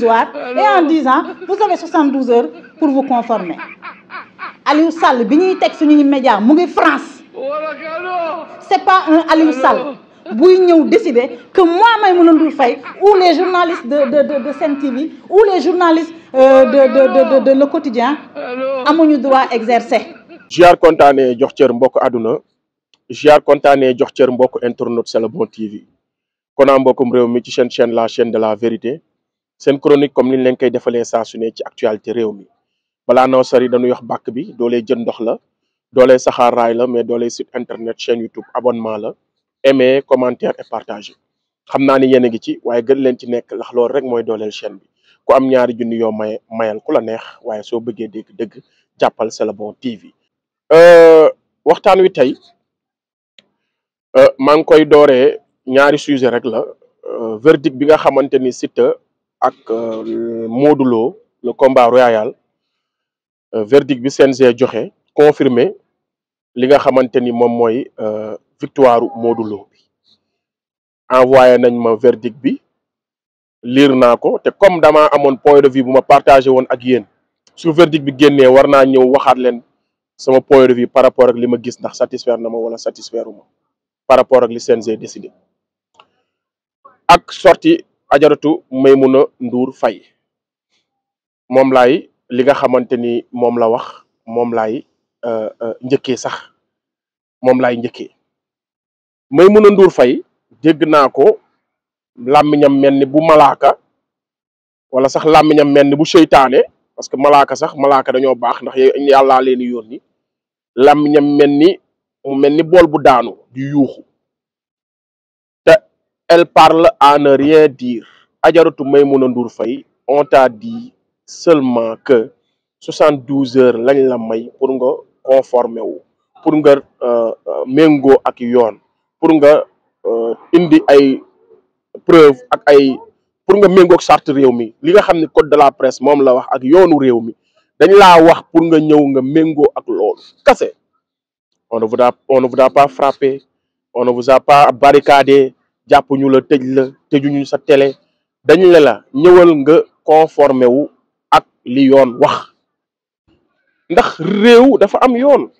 et en disant vous avez 72 heures pour vous conformer. Aliou Sall bi ñuy teg suñuy média mu ngi France. C'est pas un Aliou Sall buy ñëw décider que moi Maïmouna Ndour Faye ou les journalistes de Sen TV ou les journalistes de Le Quotidien amuñu droit exercer. Jiar kontaane jox cër mbokk àdduna jiar kontaane jox cër mbokk internet C'est le bon TV kon naa mbokkum réew mi ci chaîne la chaîne de la vérité seen chronique comme niñ leen koy defalee saa su ne ci actualité réew mi balaa noo sori dañuy wax bàkk bi doolee jën ndox la doolee saxaar raay la mais doolee site internet chaîne YouTube abonnement la aimer commentaire et partager xam naa ni yéen a ngi ci waaye gën leen ci nekk ndax loolu rek mooy dooleel chaîne bi ku am ñaari junni yoo mayal ku la neex waaye soo bëggee dégg dëgg jàppal C'est le bon TV. waxtaan wi tey maa ngi koy dooree ñaari sujet rek la verdict bi nga xamante ni Siteu ak Modou Lo le combat royal verdict bi CNG joxe confirmé li nga xamante ni moom mooy victoire Modou Lo bi envoyé nañ ma verdict bi lire naa ko te comme dama amoon point de vue bu ma partagé woon ak yéen su verdict bi génnee war naa ñëw waxaat leen sama point de vue par rapport ak li ma gis ndax satisfaire na ma wala satisfaire uma par rapport ak li CNG décidé ak sorti ajaratu Maïmouna Ndour Faye moom laay li nga xamante ni moom la wax moom laay njëkkee sax moom laay njëkkee Maïmouna Ndour Faye dégg naa ko làmmiñam mel ni bu malaaka wala sax làmmiñam mel ni bu seytaane parce que malaaka dañoo baax ndax yàllaa leen di yónni làmmiñam mel ni bool bu daanu di yuuxu te elle parle à ne rien dire ajaratu Maïmouna Ndour Faye on t'a dit seulement que 72 heures lañ la may pour nga conformer wu pour nga méngoo ak yoon pour nga indi ay preuve ak ay pour nga méngoo ak charte réew mi li nga xam ne code de la presse moom la wax ak yoonu réew mi dañ laa wax pour nga ñëw nga méngoo ak loolu kase on ne vous a pas frappé on ne vous a pas barricadé jàpp ñu la tëjuñu sa télé dañ la ñëwal nga conformé wu ak li yoon wax ndax réew dafa am yoon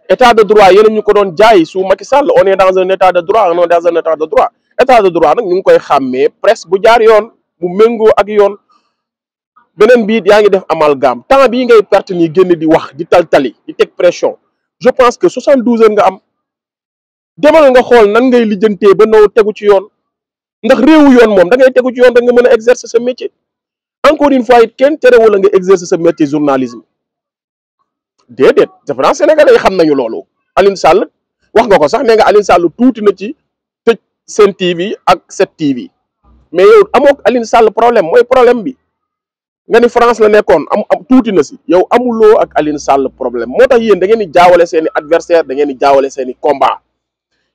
état de droit yéen ñu ko doon jaay su Macky Sall on est dans un état de droit on est dans un état de droit état de droit nag ñu ngi koy xàmmee presse bu jaar yoon bu méngoo ak yoon beneen biit yaa ngi def amalgame temps bii ngay perte nii génn di wax di taltali di teg pression je pense que 72 heures nga am demal nga xool nan ngay lijjantee ba noo tegu ci yoon ndax réewu yoon moom da ngay tegu ci yoon rek nga mën a exercer sa métier encore une fois it kenn terewul la nga exercer sa métier journalisme déedéet defe naa Sénégalais yi xam nañu loolu Alioune Sall wax nga ko sax nee nga Alioune Sall tuuti na ci tëj Sen TV ak 7TV mais yow amoo Alioune Sall problème mooy problème bi nga ni France la nekkoon am tuuti na si yow amuloo ak Alioune Sall problème moo tax yéen da ngeen di jaawale seen i adversaire da ngeen di jaawale seen i combat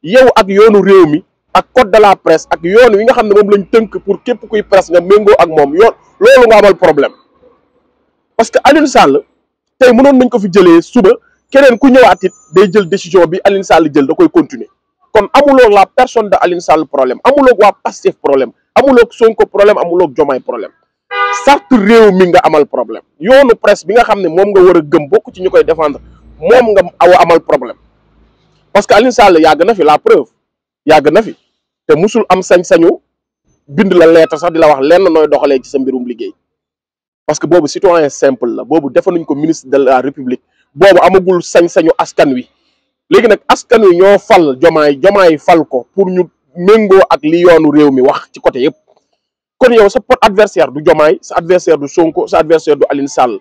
yow ak yoonu réew mi ak code de la presse ak yoon wi nga xam ne moom lañ tënk pour képp kuy presse nga méngoo ak moom yoon loolu nga amal problème parce que Alioune Sall tey mënoon nañ ko fi jëlee suba keneen ku ñëwaat it day jël décision bi Alioune Sall jël da koy continuer kon amuloo la personne de Alioune Sall problème amuloo waa Pastef problème amuloo Sonko problème amuloo Diomaye problème charte réew mi nga amal problème yoonu presse bi nga xam ne moom nga war a gëm bokk ci ñu koy défendre moom nga amal problème parce que Alioune Sall yàgg na fi la preuve yàgg na fi te musul am sañ-sañu bind la lettre sax di la wax lenn nooy doxalee ci sa mbirum liggéey parce que boobu citoyen simple la boobu defanuñ ko ministre de la république boobu amagul sañ-sañu askan wi léegi nag askan wi ñoo fal jomaay fal ko pour ñu méngoo ak li yoonu réew mi wax ci côté yëpp kon yow sa pot adversaire du jomaay sa adversaire du Sonko sa adversaire du Alioune Sall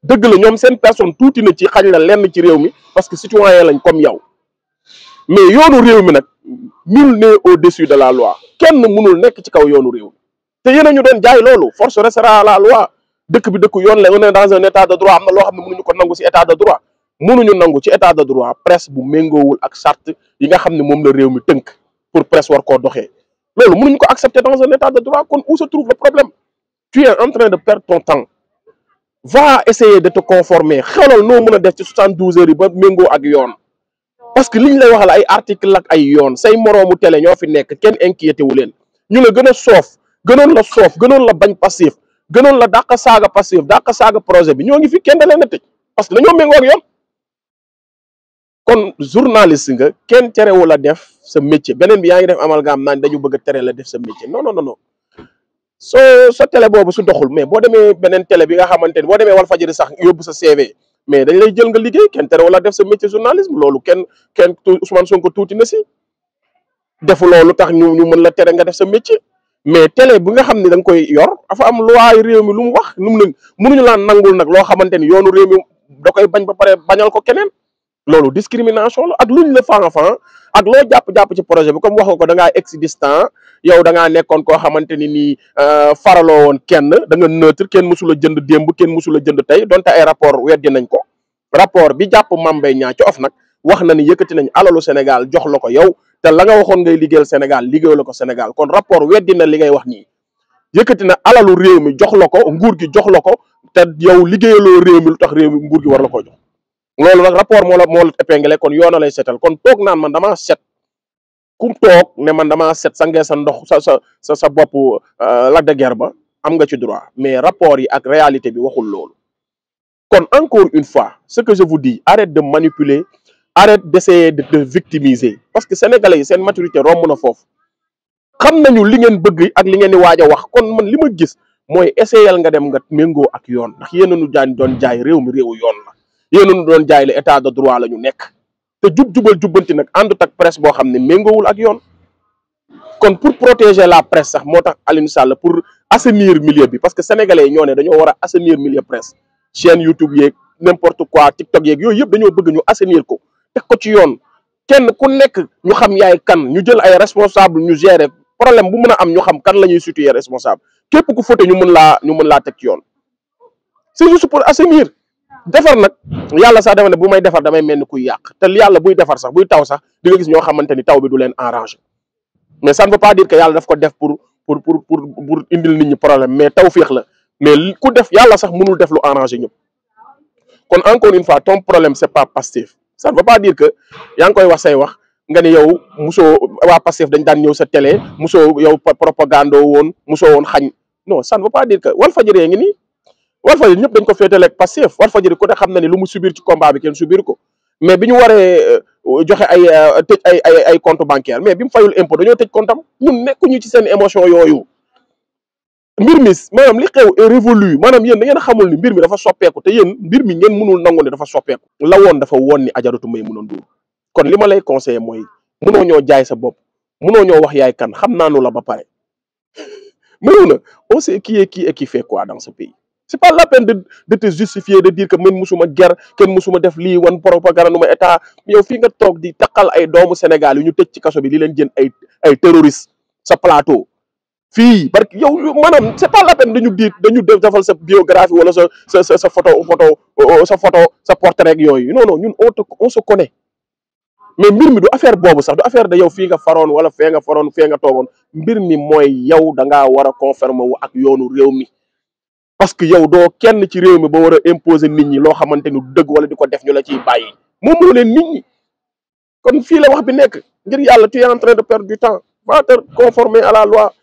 dëgg la ñoom seen personne tuuti na ci xañ la lenn ci réew mi parce que citoyen lañ comme yow mais yoonu réew mi nag nul n'est au-dessus de la loi kenn mënul nekk ci kaw yoonu réew mi te yéen a ñu doon jaay loolu force restera à la loi dëkk bi dëkku yoon la on est dans un état de droit am na loo xam ne mënuñu ko nangu ci état de droit mënuñu nangu ci état de droit presse bu méngoowul ak charte yi nga xam ne moom la réew mi tënk pour presse war koo doxee loolu mënuñu ko accepter dans un état de droit kon où se trouve le problème tu es en train de perdre ton temps va essayer de te conformer xoolal noo mën a def ci 72 heures yi ba méngoo ak yoon parce que liñ lay waxal ay article ak ay yoon say moroomu télé ñoo fi nekk kenn inquiété wu leen ñu la gën a soof gënoon la bañ passif gënoon la dàq saaga Pastef dàq saaga projet bi ñoo ngi fi kenn da leen a tëj parce que dañoo méngoo ak yoon. kon journaliste nga kenn terewu la def sa métier beneen bi yaa ngi def amalgame naan dañu bëgg a tere la def sa métier non non non soo sa télé boobu su doxul mais boo demee beneen télé bi nga xamante ni boo demee Walfadjri sax yóbbu sa CV mais dañ lay jël nga liggéey kenn terewu la def sa métier journalisme loolu kenn Ousmane Sonko tuuti na si defu loolu tax ñu mën la tere nga def sa métier mais télé bi nga xam ne da nga koy yor dafa am loi réew mi lu mu wax nu mu ne mënuñu laan nangul nag loo xamante ni yoonu réew mi da koy bañ ba pare bañal ko keneen loolu discrimination la ak luñ la fan ak loo jàpp-jàpp ci projet bi comme waxoo ko da ngaa existant yow da ngaa nekkoon koo xamante ni nii faraloo woon kenn da nga neutre kenn mësula jënd démb kenn mësula jënd tey donte ay rapport weddi nañ ko rapport bi jàpp Mame Mbaye Niang ci OFNAC wax na ni yëkkati nañ alalu Sénégal jox la ko yow te la nga waxoon ngay liggéeyal Sénégal liggéeyu la ko Sénégal kon rapport weddi na li ngay wax nii yëkkati na alalu réew mi jox la ko nguur gi jox la ko te yow liggéeyaloo réew mi lu tax réew mi nguur gi war la ko jox loolu nag rapport moo la épinglé kon yoona lay setal kon toog naan man damaa set kum toog ne man damaa set sangee sa ndox sa bopp Lac de Guiers ba am nga ci droit mais rapport yi ak réalité bi waxul loolu kon encore une fois ce que je vous dis arrête de manipuler arrête d'essayer de te victimiser parce que sénégalais yi seen maturité romb na foofu xam nañu li ngeen bëgg ak li ngeen di waaj a wax kon man li ma gis mooy essayel nga dem nga méngoo ak yoon ndax yéen nu daan doon jaay réew mi réewu yoon la yéen nu doon jaay le état de droit la ñu nekk te jubal jubbanti nag àndut ak presse boo xam ne méngoowul ak yoon kon pour protéger la presse sax moo tax Aliou Sall pour assainir milieu bi parce que sénégalais yi ñoo ne dañoo war a assainir milieu presse chaîne YouTube yeeg n'importe quoi TikTok yeeg yooyu yëpp dañoo bëgg ñu assainir ko teg ko ci yoon kenn ku nekk ñu xam yaay kan ñu jël ay responsable ñu gérer problème bu mën a am ñu xam kan la ñuy situer responsable képp ku fauté ñu mën laa teg ci yoon c'est juste pour assainir defar nag yàlla sax dafa ne bu may defar damay mel ni kuy yàq te yàlla buy defar sax buy taw sax di nga gis ñoo xamante ni taw bi du leen arranger mais ça ne veut pas dire que yàlla daf ko def pour indil nit ñi problème mais taw féex la mais ku def yàlla sax mënul def lu arranger ñëpp kon encore une fois ton problème c'est pas Pastef ça ne veut pas dire que yaa ngi koy wax say wax nga ne yow musoo waa Pastef dañ daan ñëw sa télé musoo yow propagande woon musoo woon xañ non ça ne veut pas dire que Walfadjri ngi nii Walfadjri ñëpp dañ ko féetale ak Pastef Walfadjri ku ne xam na ni lu mu subir ci combat bi kenn subir ko mais bi ñu waree joxe tëj ay compte bancaire mais bi mu fayul impôt dañoo tëj compte am ñun nekkuñu ci seen émotion yooyu mbir mi maanaam li xew est révolu maanaam yéen da ngeen xamul ni mbir mi dafa soppeeku te yéen mbir mi ngeen mënul nangu ne dafa soppeeku la woon dafa woon ni Ajaratu Maimouna Ndour kon li ma lay conseiller mooy mënoo ñoo jaay sa bopp mënoo ñoo wax yaay kan xam naanu la ba pare Maimouna on sait qui est qui et qui fait quoi dans ce pays c'est pas la peine de te justifier de dire que man musuma ger kenn musuma def lii wan propagande nu ma état yow fii nga toog di taqal ay doomu Sénégal yu ñu tëj ci kaso bi li leen jën ay terroriste sa plateau fii parce que yow maanaam c'est pas la peine dañu defal sa biographie wala sa photo sa portrait ak yooyu non ñun on se connaît mais mbir mi du affaire boobu sax du affaire da yow fii nga faroon wala fee nga faroon fee nga toogoon mbir mi mooy yow da ngaa war a conformer wu ak yoonu réew mi parce que yow doo kenn ci réew mi ba war a imposer nit ñi loo xamante ni dëgg wala di ko def ñu la ciy bàyyi moom moo leen nit ñi kon fii la wax bi nekk ngir yàlla tu es en train de perdre du temps va te conformer à la loi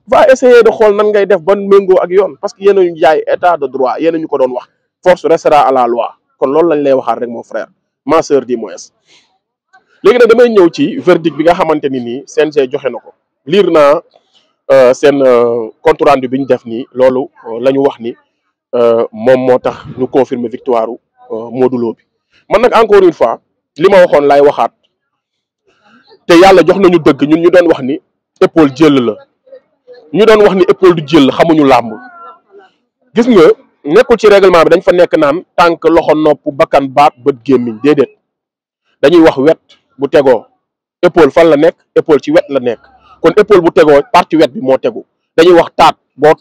va essayer de xool nan ngay def ban méngoo ak yoon parce que yéen a ñu jaay état de droit yéen a ñu ko doon wax force restera à la loi kon loolu lañ lay waxaat rek mon frère ma sœur du moins léegi nag damay ñëw ci verdict bi nga xamante ni nii CNG joxe na ko liir naa seen compte rendu bi ñu def nii loolu la ñu wax ni moom moo tax ñu confirmer victoire Modou Lo bi man nag encore une fois li ma waxoon laay waxaat te yàlla jox nañu dëgg ñun ñu doon wax ni épaule jël la ñu doon wax ni épaule du jël xamuñu làmb gis nga nekkul ci règlement bi dañ fa nekk naan tànk loxo nopp bakkan baat bët gémmiñ déedéet dañuy wax wet bu tegoo épaule fan la nekk épaule ci wet la nekk kon épaule bu tegoo partie wet bi moo tegu dañuy wax taat boo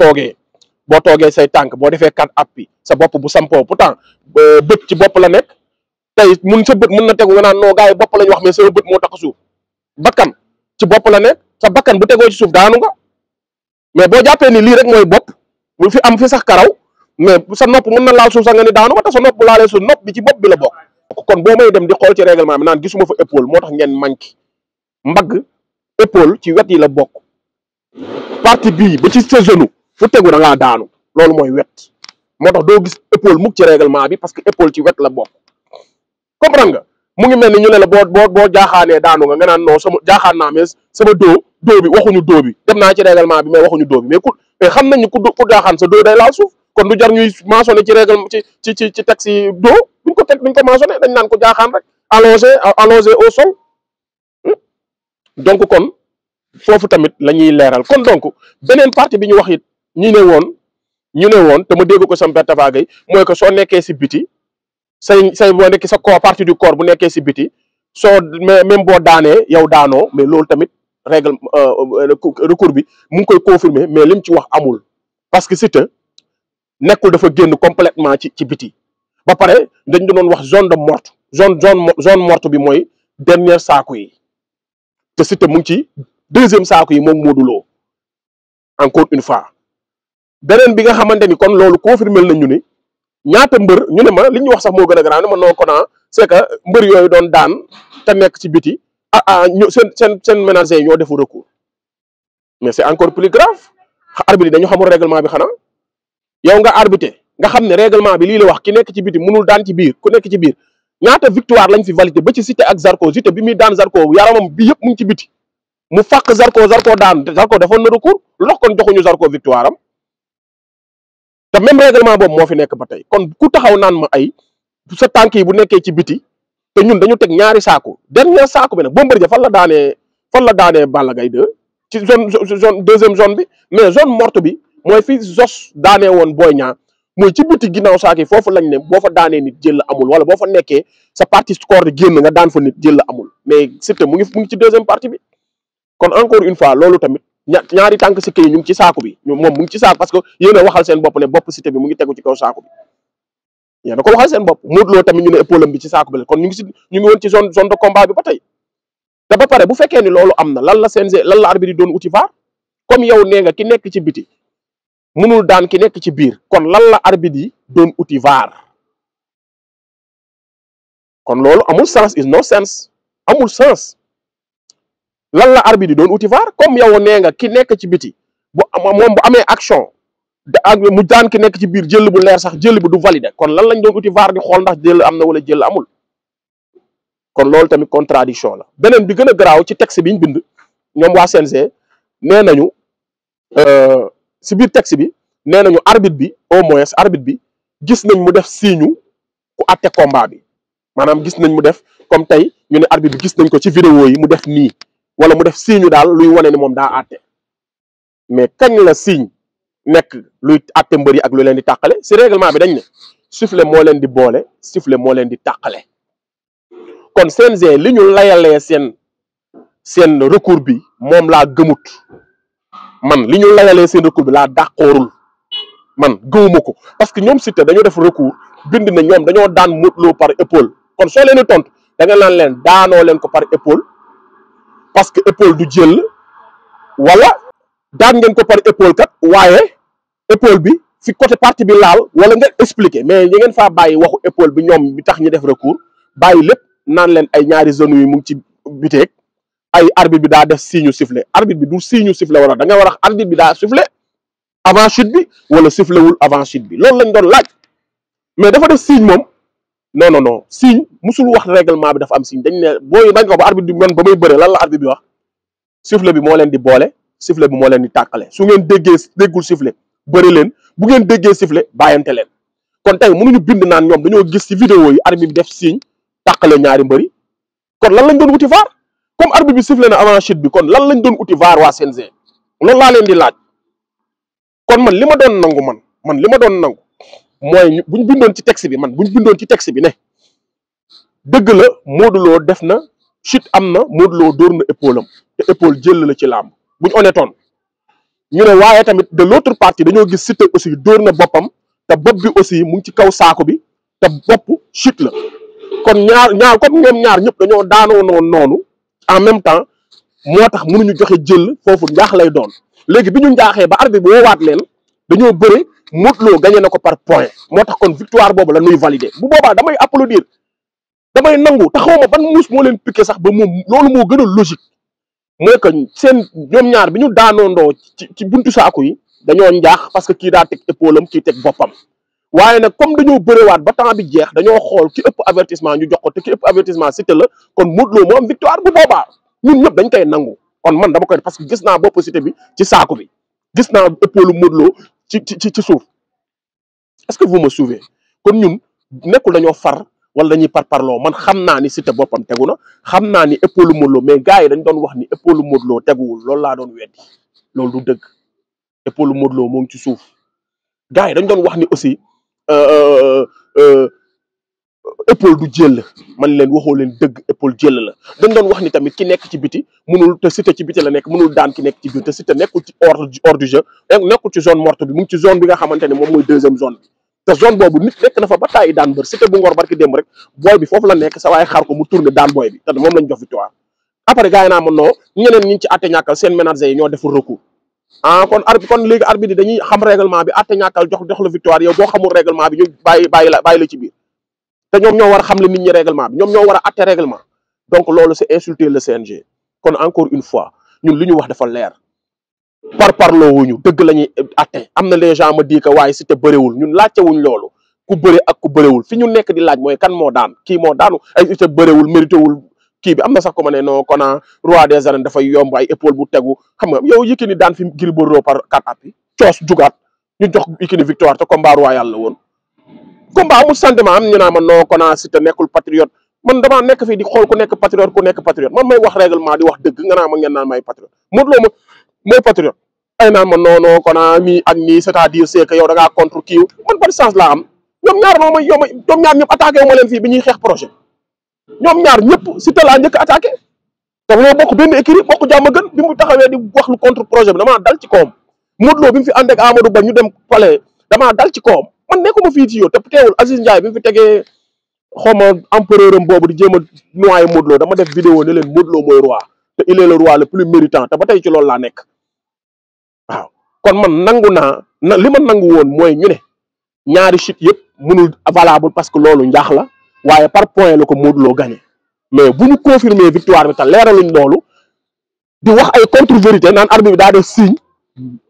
toogee say tànk boo defee kat appi sa bopp bu sampoo pourtant bët ci bopp la nekk tey sa bët mun na tegu nga naan non gars yi bopp lañu wax mais sama bët moo tax suuf bakkan ci bopp la nekk sa bakkan bu tegoo ci suuf daanu nga mais boo jàppee ni lii rek mooy bopp bu fi am fi sax karaw mais sa nopp mun na laal suuf sax nga ni daanu nga te sa nopp bu laalee suuf nopp bi ci bopp bi la bokk kon boo may dem di xool ci règlement bi naan gisuma fa épaule moo tax ngeen manqué mbagg épaule ci wet yi la bokk partie bii ba ci sa genou fu tegu da ngaa daanu loolu mooy wet moo tax doo gis épaule mukk ci règlement bi parce que épaule ci wet la bokk comprendre nga mu ngi mel ni ñu ne la boo jaaxaanee daanu nga naan non sama jaaxaan naa mais sama doo bi waxuñu doo bi dem naa ci règlement bi mais waxuñu doo bi mais xam nañ ni ku jaaxaan sa doo day laal suuf kon du jar ñuy mentionné ci règlement ci texte yi doo duñ ko mentionné dañ naan ko jaaxaan rek allongé au sol donc kon foofu tamit la ñuy leeral kon donc beneen partie bi ñu wax it ñu ne woon te ma dégg ko sam Tafa Gueye mooy que soo nekkee si biti say boo nekk sa corps partie du corps bu nekkee si biti soo même boo daanee yow daanoo mais loolu tamit règle recours bi mu ngi koy confirmer mais lim ci wax amul parce que Siteu nekkul dafa génn complètement ci biti ba pare dañ doon wax zone morte bi mooy dernière saako yi te Siteu mu ngi ci deuxième saako yi moom Modou Lo encore une fois beneen bi nga xamante ni kon loolu confirmer nañ ñu ni ñaata mbër ñu ne ma li ñu wax sax moo gën a garaaw ne ma noo kona c'est que mbër yooyu doon daan te nekk ci biti seen ménager yi ñoo defu recours mais c'est encore plus grave arbitre yi dañu xamul règlement bi xanaa yow nga arbitré nga xam ne règlement bi lii la wax ki nekk ci biti mënul daan ci biir ku nekk ci biir ñaata victoire lañ fi validé ba ci Siteu ak Zarko Siteu bi muy daan Zarko yaramam bi yëpp mu ngi ci biti mu fàq Zarko daan Zarko defoon na recours lu tax kon joxuñu Zarko victoire am te même règlement boobu moo fi nekk ba tey kon ku taxaw naan ma ay sa tànk yi bu nekkee ci biti te ñun dañu teg ñaari saako dernière saako bi nag Bombardier fan la daanee Balla Gaye 2 ci zone deuxième zone bi mais zone morte bi mooy fi Zos daanee woon Boy Niang mooy ci biti ginnaaw saako yi foofu lañ ne boo fa daanee nit jël amul wala boo fa nekkee sa partie corps génn nga daan fa nit jël amul mais Siteu mu ngi ci deuxième partie bi kon encore une fois loolu tamit ñaari tànk Siteu yi ñu ngi ci saako bi moom mu ngi ci saako parce que yéen a waxal seen bopp ne bopp Siteu bi mu ngi tegu ci kaw saako bi yéen a ko waxal seen bopp Modou Lo tamit ñu ne épaule bi ci saako bi la kon ñu ngi woon ci zone de combat bi ba tey te ba pare bu fekkee ni loolu am na lan la arbitre yi doon uti VAR comme yow nee nga ki nekk ci biti mënul daan ki nekk ci biir kon lan la arbitre yi doon uti VAR kon loolu amul sens is no sense amul sens lan la arbitre yi doon uti VAR comme yow nee nga ki nekk ci biti moom bu amee action mu daan ki nekk ci biir jël bu leer sax jël bu du validé kon lan lañ doon uti VAR di xool ndax jël am na wala jël amul kon loolu tamit contradiction la beneen bi gën a garaaw ci texte bi ñu bind ñoom waa CNG nee nañu si biir texte bi nee nañu arbitre bi au moins arbitre bi gis nañ mu def signe ku àtte combat bi maanaam gis nañ mu def comme tey ñu ne arbitre bi gis nañ ko ci vidéo yi mu def nii wala mu def signe daal luy wane ni moom daa àtte mais kañ la signe nekk luy àtte mbër yi ak lu leen di tàqale si règlement bi dañ ne sifflet moo leen di boole sifflet moo leen di tàqale kon CNG li ñu layalee seen recours bi moom laa gëmut man li ñu layalee seen recours bi laa dàqoorul man gëwuma ko parce que ñoom Siteu dañoo def recours bind na ñoom dañoo daan Modou Lo par épaule kon soo leen di tontu da nga naan leen daanoo leen ko par épaule parce que épaule du jël wala daan ngeen ko par épaule kat waaye épaule bi fi côté partie bi laal wala nga expliquer mais ñu ngeen faa bàyyi waxu épaule bi ñoom bi tax ñu def recours bàyyi lépp naan leen ay ñaari zones yi mu ngi ci biteeg ay arbitre bi daa def signe sifflet arbitre bi du signe sifflet wala da nga war a arbitre bi daa sifflet avant chute bi wala sifflet wul avant chute bi loolu lañ doon laaj mais dafa def signe moom non signe musul wax règlement bi dafa am signe dañ ne booy bañ ko ba arbitre bi man ba may bëre lan la arbitre bi wax sifflet bi moo leen di boole sifflet bi moo leen di tàqale su ngeen déggul sifflet bëri leen bu ngeen déggee sifflet bàyyante leen kon tey mënuñu bind naan ñoom dañoo gis ci vidéo yi arbitre bi def signe tàqale ñaari mbëri kon lan lañ doon uti VAR comme arbitre bi sifflé na avant chute bi kon lan lañ doon uti VAR waa CNG loolu laa leen di laaj kon man li ma doon nangu mooy buñ bindoon ci texte bi ne dëgg la Modou Lo def na chute am na Modou Lo dóor na épaule am te épaule jël la ci làmb buñ honnêtoon ñu ne waaye tamit de l'autre partie dañoo gis Siteu aussi dóor na boppam te bopp bi aussi mu ngi ci kaw saako bi te bopp chute la kon ñaar comme ñoom ñaar ñëpp dañoo daanoo noonu en même temps moo tax mënuñu joxe jël foofu njaax lay doon léegi bi ñu njaaxee ba arbitre bi woowaat leen dañoo bëre Modou Lo gagné na ko par point moo tax kon victoire boobu la nuy valider bu boobaa damay applaudir damay nangu taxaw ma ban muus moo leen piqué sax ba moom loolu moo gën a logique mooy que seen ñoom ñaar bi ñu daanoondoo ci buntu saako yi dañoo njaax parce que kii daa teg épaule am kii teg boppam waaye nag comme dañoo bëriwaat ba temps bi jeex dañoo xool ki ëpp avertissement ñu jox ko te ki ëpp avertissement Siteu la kon Modou Lo moo am victoire bu boobaa ñun ñëpp dañ koy nangu kon man dama koy parce que gis naa bopp Siteu bi ci saaku bi gis naa épaule Modou Lo ci suuf est-ce que vous me suivez kon ñun nekkul dañoo far wala dañuy parparloo man xam naa ni Siteu boppam tegu na xam naa ni épaule Modou Lo mais gars yi dañ doon wax ni épaule Modou Lo teguwul loolu laa doon weddi loolu du dëgg épaule Modou Lo moo ngi ci suuf gars yi dañ doon wax ni aussi épaule du jël man leen waxoo leen dëgg épaule jël la dañ doon wax ni tamit ki nekk ci biti mënul te Siteu ci biti la nekk mënul daan ki nekk ci biir te Siteu nekkul ci hors du jeu nekkul ci zone morte bi mu ngi ci zone bi nga xamante ne moom mooy deuxième zone bi te zone boobu nit nekk na fa ba tàyyi daan bër Siteu bu Ngor barki démb rek booy bi foofu la nekk sa waaye xaar ko mu tourné daan booy bi te moom lañ jox victoire après gars yi naa ma non ñeneen ñi ci àtte ñàkkal seen ménager yi ñoo deful recours kon léegi arbitre dañuy xam règlement bi àtte ñàkkal jox la victoire yow boo xamul règlement bi ñu bàyyi la ci biir te ñoom ñoo war a xam le nit ñi règlement bi ñoom ñoo war a àtte règlement donc loolu c'est insulter le CNG kon encore une fois ñun li ñu wax dafa leer parloo wuñu dëgg la ñuy àtte am na les gens ma di que waaye Siteu bëriwul ñun laajte wuñ loolu ku bëri ak ku bëriwul fi ñu nekk di laaj mooy kan moo daan kii moo daanu ay Siteu bëriwul mérité wul kii bi am na sax ko ma ne non kon roi des arènes dafay yomb ay épaule bu tegu xam nga yow Yékini daan fi Gris Bordeaux par 4 appuis coos jugaat ñu jox Yékini victoire te combat royal la woon combat amul sentiment am ñu naa ma non kon Siteu nekkul patriote man damaa nekk fii di xool ku nekk patriote man may wax règlement di wax dëgg nga naa ma ngeen naan may patriote Modou Lo mooy patriote ay naan ma non kon mi ak nii c'est-à-dire c'est que yow da ngaa contre kii man ban chance laa am ñoom ñaar ñoom ñaar ñëpp attaqué wu ma leen fii bi ñuy xeex projet ñoom ñaar ñëpp Siteu laa njëkk attaqué te ñoo bokk benn écurie bokk jàmm gën bi mu taxawee di wax lu contre projet bi damaa dal ci kawam Modou Lo bi mu fi ànd ak Amadou Ba ñu dem palais damaa dal ci kawam man nekkuma fii ci yow te teewul Aziz Ndiaye bi mu fi tegee xawma empereur am boobu di jéem a noyé Modou Lo dama def vidéo ne leen Modou Lo mooy roi te il est le roi le plus méritant te ba tey ci loolu laa nekk waaw kon man nangu naa li ma nangu woon mooy ñu ne ñaari chute yëpp mënul valable parce que loolu njaax la waaye par point la ko Modou Lo gagné mais bu ñu confirmer victoire bi te leeraluñ loolu di wax ay contre vérité naan arbitre bi daa def signe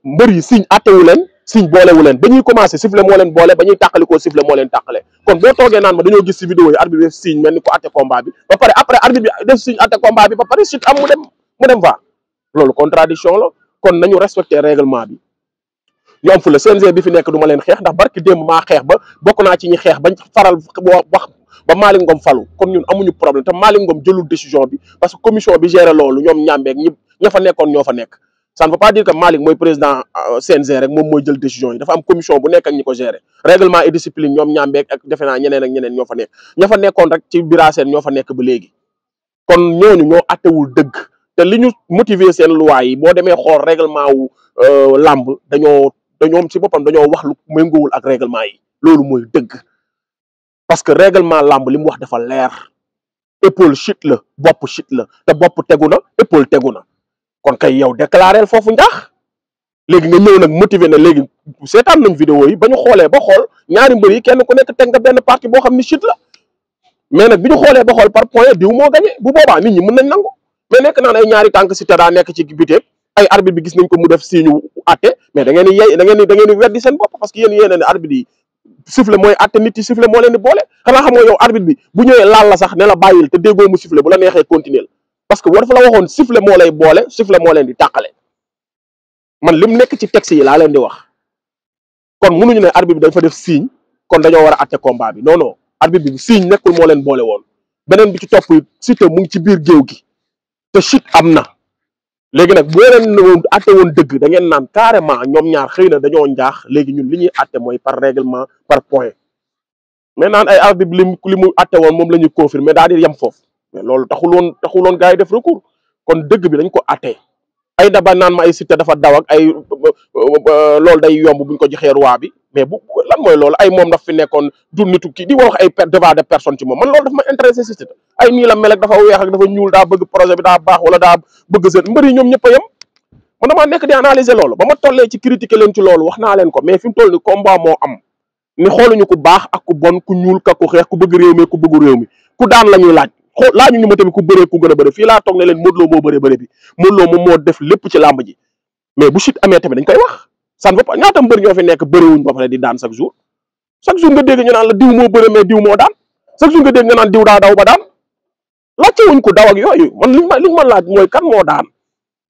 mbër yi signe attewu leen signe boolewu leen ba ñuy commencé sifflet moo leen boole ba ñuy tàqalikoo sifflet moo leen tàqale kon boo toogee naan ma dañoo gis ci vidéo yi arbitre bi def signe mel ni ko atte combat bi ba pare après arbitre bi def signe atte combat bi ba pare chute am mu dem va loolu contradiction la kon nañu respecter règlement bi ñu am fu la CNG bi fi nekk du ma leen xeex ndax barki démb maa xeex ba bokk naa ci ñi xeex bañ faral wax ba Malick Ngom falu kon ñun amuñu problème te Malick Ngom jëlul décision bi parce que commission bi géré loolu ñoom ñàmbeeg ña fa nekkoon ñoo fa nekk ça ne veut pas dire que Malick mooy président CNG rek moom mooy jël décision yi dafa am commission bu nekk ak ñi ko géré règlement et discipline ñoom ñàmbeeg ak defe naa ñeneen ak ñeneen ñoo fa nekk ña fa nekkoon rek ci biraseen ñoo fa nekk ba léegi kon ñooñu ñoo attewul dëgg te li ñu motiver seen loi yi boo demee xool règlement wu làmb dañoom ci boppam dañoo wax lu méngoowul ak règlement yi loolu mooy dëgg parce que règlement làmb li mu wax dafa leer épaule chute la bopp chute la te bopp tegu na épaule tegu na kon kay yow déclareel foofu njaax léegi nga ñëw nag motiver na léegi seetaan nañ vidéo yi ba ñu xoolee ba xool ñaari mbër yi kenn ku nekk teg nga benn partie boo xam ni chute la mais nag bi ñu xoolee ba xool par point diw moo gagné bu boobaa nit ñi mën nañ nangu mais nekk naan ay ñaari tànk Siteu daa nekk ci biteeg ay arbitre bi gis nañ ko mu def signe atte mais da ngeen di weddi seen bopp parce que yéen ne arbitre yi sifflet mooy atte nit yi sifflet moo leen di boole xanaa xam nga yow arbitre bi bu ñëwee laal la sax ne la bàyyil te déggoo mu sifflet bu la neexee continuer parce que war dafa la waxoon sifflet moo lay boole sifflet moo leen di tàqale man li mu nekk ci texte yi laa leen di wax kon mënuñu ne arbitre bi dafa def signe kon dañoo war a atte combat bi non non arbitre bi signe nekkul moo leen boole woon beneen bi ci topp Siteu mu ngi ci biir géew gi te chute am na léegi nag boo leen atte woon dëgg da ngeen naan carrément ñoom ñaar xëy na dañoo njaax léegi ñun li ñuy atte mooy par règlement par point mais naan ay arbitre li mu atte woon moom la ñuy confirmer daal di yem foofu mais loolu taxul woon gars yi def recours kon dëgg bi dañ ko atte ay daba naan ma ay Siteu dafa daw ak ay loolu day yomb buñ ko joxee roi bi mais bu lan mooy loolu ay moom daf fi nekkoon du nitu kii di wax ay devant de personne ci moom man loolu dafa ma intéressé si Siteu ay nii la mel ak dafa weex ak dafa ñuul daa bëgg projet bi daa baax wala daa bëgg seen mbër yi ñoom ñëpp a yem man damaa nekk di analyser loolu ba ma tollee ci critiquer leen ci loolu wax naa leen ko mais fi mu toll ni combat moo am ni xooluñu ku baax ak ku bon ku ñuul ka ku xeex ku bëgg réew mi ku bëggu réew mi ku daan la ñuy laaj laajuñu ma tamit ku bëree ku gën a bëri fii laa toog ne leen Modou Lo moo bëree bëri bi Modou Lo moom moo def lépp ci làmb ji mais bu chute amee tamit dañ koy wax ça ne veut pas ñaata mbër ñoo fi nekk bëriwuñ ba pare di daan chaque jour nga dégg ñu naan la diw moo bëre mais diw moo daan chaque jour nga dégg nga naan diw daa daw ba daan laajte wuñ ko daw ak yooyu man liñ ma laaj mooy kan moo daan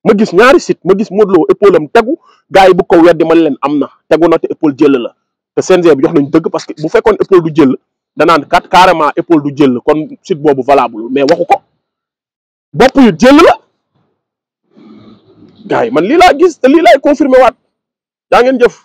ma gis ñaari site ma gis Modou Lo épaule am tegu gars yi bu ko weddi man leen am na tegu na te épaule jël la te CNG bi jox nañ dëgg parce que bu fekkoon épaule du jël danaan kat carrément épaule du jël kon site boobu valable mais waxu ko bopp yu jël la gars yi man lii laa gis te lii laay confirmé waat daa ngeen jëf